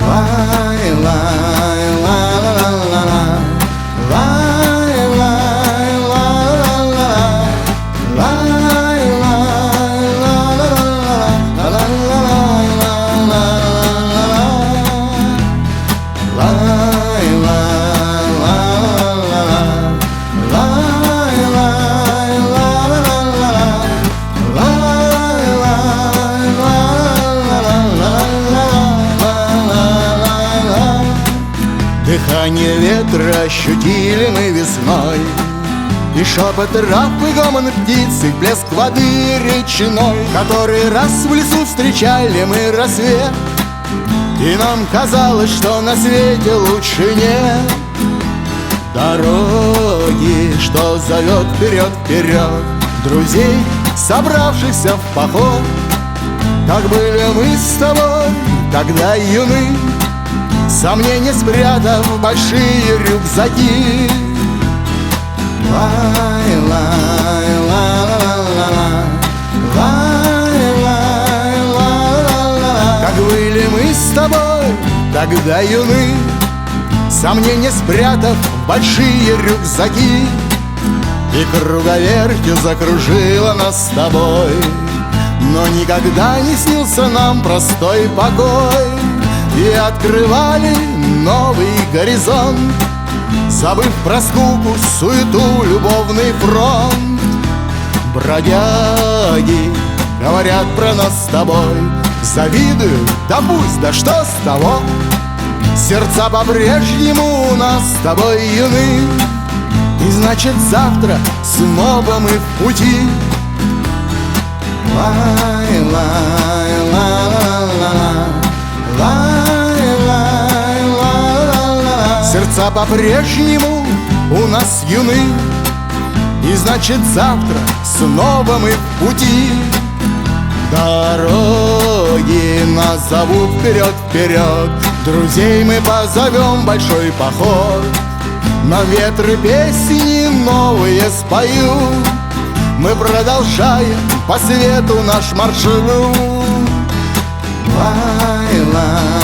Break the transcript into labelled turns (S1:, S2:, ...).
S1: Лай, лай, ла, ла, ла, ла. Лай, лай, ла, ла, ла, ла. Лай, лай, ла, ла, ла, ла, ла, ла, ла, ла. Лай, лай, ла, ла, ла. Лай, лай, ла, ла, ла, ла. Лай, лай, ла, ла, ла, ла. Дыхание ветра ощутили мы весной, и шепот трав, и гомон птиц, и блеск воды речной. Который раз в лесу встречали мы рассвет, и нам казалось, что на свете лучше нет дороги, что зовет вперед, вперед друзей, собравшихся в поход. Как были мы с тобой тогда юны, сомнения спрятав в большие рюкзаки. Лай, лай, ла, ла, ла, ла. Лай, лай, ла, ла, ла. Как были мы с тобой тогда юны, сомнения спрятав в большие рюкзаки. И круговертью закружила нас с тобой, но никогда не снился нам простой покой. И открывали новый горизонт, забыв про скуку, суету, любовный фронт. Бродяги говорят про нас с тобой, завидуют, да пусть, да что с того. Сердца по-прежнему у нас с тобой юны, и значит завтра снова мы в пути. Лай, лай, ла, ла, ла, ла. Лай, лай, ла, ла, ла. Сердца по-прежнему у нас юны, и значит завтра снова мы в пути. Дороги нас зовут вперед, вперед, друзей мы позовем в большой поход. Но ветры песни новые споют, мы продолжаем по свету наш маршрут. Лай, лай.